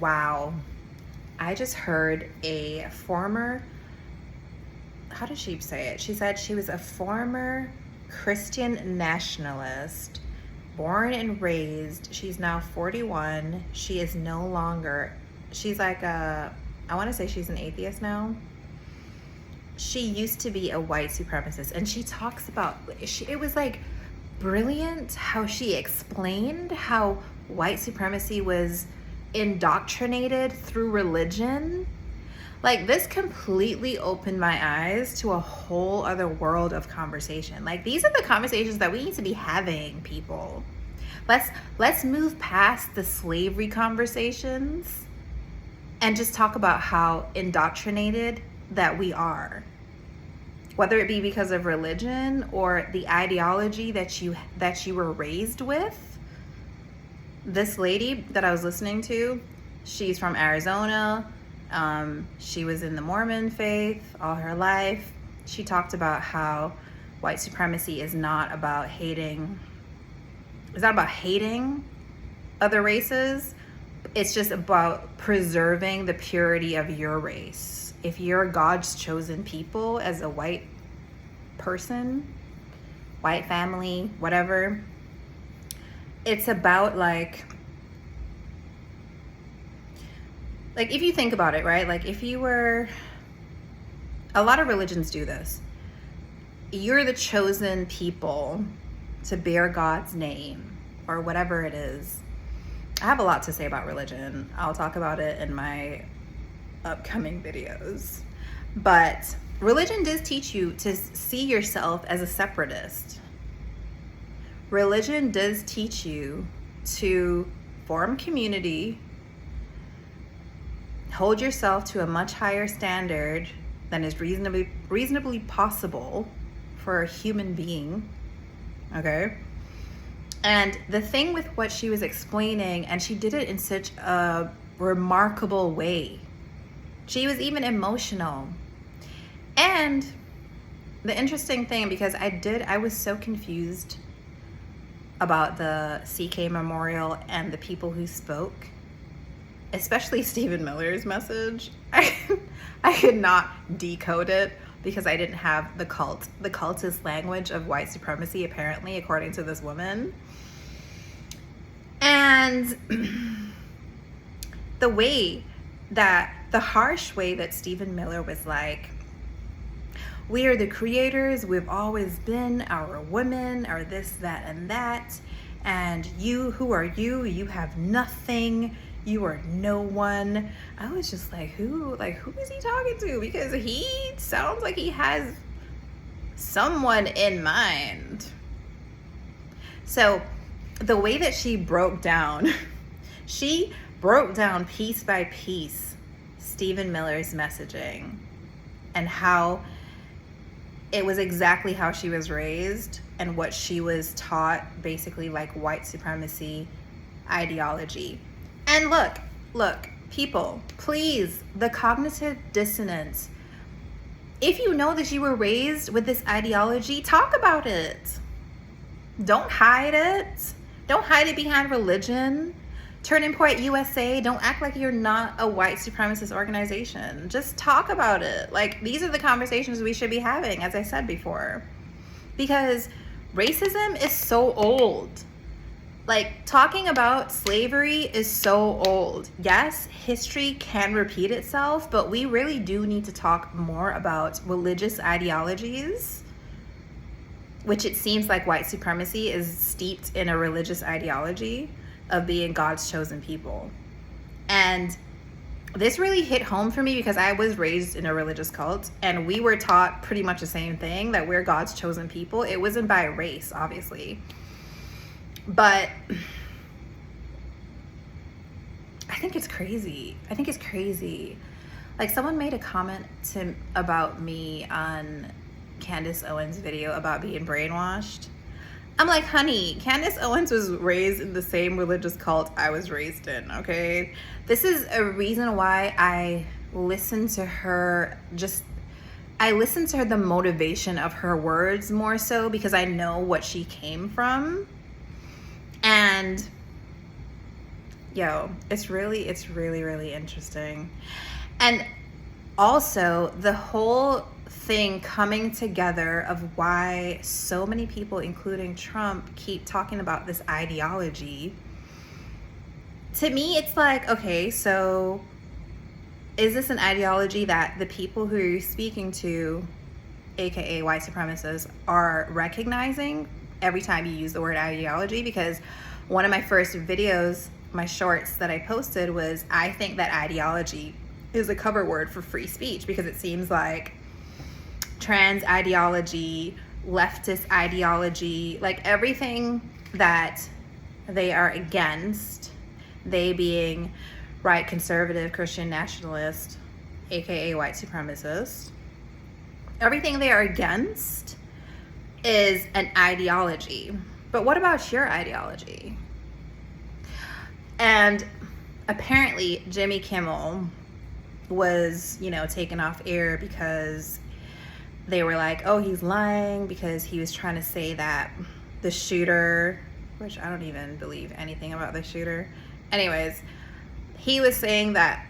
Wow. I just heard a former, how did she say it? She said she was a former Christian nationalist, born and raised. She's now 41. She is no longer, she's like I want to say she's an atheist now. She used to be a white supremacist, and she talks about, it was like brilliant how she explained how white supremacy was indoctrinated through religion. Like, this completely opened my eyes to a whole other world of conversation. Like, these are the conversations that we need to be having, people. Let's move past the slavery conversations and just talk about how indoctrinated that we are, whether it be because of religion or the ideology that you were raised with. This lady that I was listening to, she's from Arizona. She was in the Mormon faith all her life. She talked about how white supremacy is not about hating. It's not about hating other races. It's just about preserving the purity of your race. If you're God's chosen people as a white person, white family, whatever, it's about like if you think about it, right? Like, if you were, a lot of religions do this. You're the chosen people to bear God's name or whatever it is. I have a lot to say about religion. I'll talk about it in my upcoming videos. But religion does teach you to see yourself as a separatist. Religion does teach you to form community, hold yourself to a much higher standard than is reasonably possible for a human being, okay? And the thing with what she was explaining, and she did it in such a remarkable way. She was even emotional. And the interesting thing, because I was so confused about the CK Memorial and the people who spoke, especially Stephen Miller's message. I could not decode it because I didn't have the cultist language of white supremacy, apparently, according to this woman. And the harsh way that Stephen Miller was like, we are the creators, we've always been, our women are this, that, and that, and you, who are you? You have nothing, you are no one. I was just like, who is he talking to? Because he sounds like he has someone in mind. So the way that she broke down piece by piece Stephen Miller's messaging and how it was exactly how she was raised and what she was taught, basically like white supremacy ideology. And look, people, please, the cognitive dissonance. If you know that you were raised with this ideology, talk about it. Don't hide it. Don't hide it behind religion. Turning Point USA, don't act like you're not a white supremacist organization. Just talk about it. Like, these are the conversations we should be having, as I said before. Because racism is so old. Like, talking about slavery is so old. Yes, history can repeat itself, but we really do need to talk more about religious ideologies, which it seems like white supremacy is steeped in a religious ideology of being God's chosen people. And this really hit home for me because I was raised in a religious cult and we were taught pretty much the same thing, that we're God's chosen people. It wasn't by race, obviously. But I think it's crazy. Like, someone made a comment about me on Candace Owens' video about being brainwashed. I'm like, honey, Candace Owens was raised in the same religious cult I was raised in, okay? This is a reason why I listen to her, the motivation of her words more so, because I know what she came from. And Yo, it's really, really interesting. And also the whole thing coming together of why so many people, including Trump, keep talking about this ideology. To me, it's like, okay, so is this an ideology that the people who you're speaking to, aka white supremacists, are recognizing every time you use the word ideology? Because one of my first videos, my shorts that I posted, was I think that ideology is a cover word for free speech, because it seems like trans ideology, leftist ideology, like everything that they are against, they being right, conservative, Christian nationalist, aka white supremacist, everything they are against is an ideology. But what about your ideology? And apparently Jimmy Kimmel was, taken off air because they were like, oh, he's lying because he was trying to say that the shooter, which I don't even believe anything about the shooter. Anyways, he was saying that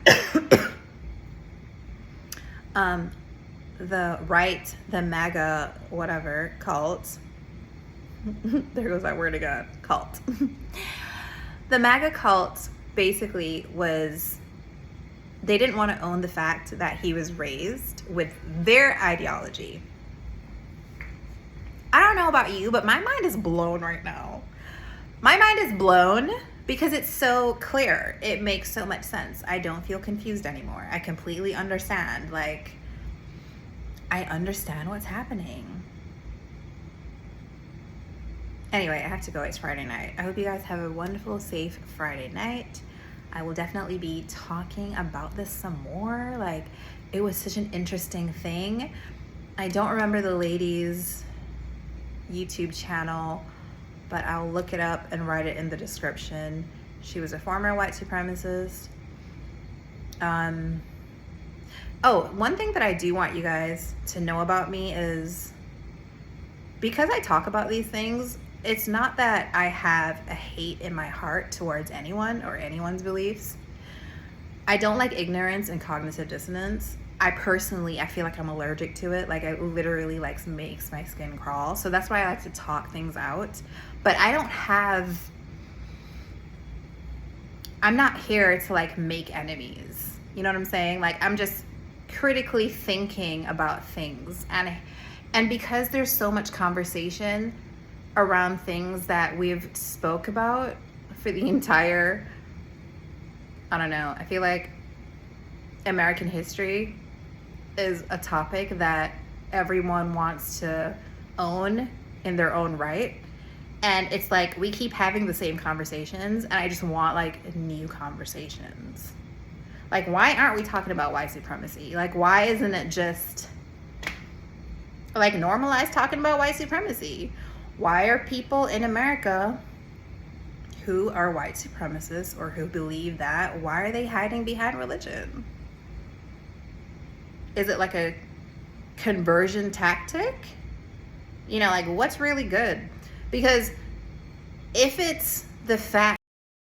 the right, the MAGA, whatever, cult, there goes that word again, cult. The MAGA cult basically was, they didn't want to own the fact that he was raised with their ideology. I don't know about you, but my mind is blown right now. My mind is blown because it's so clear. It makes so much sense. I don't feel confused anymore. I completely understand. Like, I understand what's happening. Anyway, I have to go. It's Friday night. I hope you guys have a wonderful, safe Friday night. I will definitely be talking about this some more. Like, it was such an interesting thing. I don't remember the lady's YouTube channel, but I'll look it up and write it in the description. She was a former white supremacist. Oh, one thing that I do want you guys to know about me is, because I talk about these things, it's not that I have a hate in my heart towards anyone or anyone's beliefs. I don't like ignorance and cognitive dissonance. I feel like I'm allergic to it. Like, it literally makes my skin crawl. So that's why I like to talk things out. But I'm not here to make enemies. You know what I'm saying? Like, I'm just critically thinking about things. And because there's so much conversation around things that we've spoke about for the entire, I don't know, I feel like American history is a topic that everyone wants to own in their own right. And it's like we keep having the same conversations, and I just want new conversations. Like, why aren't we talking about white supremacy? Like, why isn't it just normalized talking about white supremacy? Why are people in America who are white supremacists or who believe that, why are they hiding behind religion? Is it like a conversion tactic? What's really good? Because if it's the fact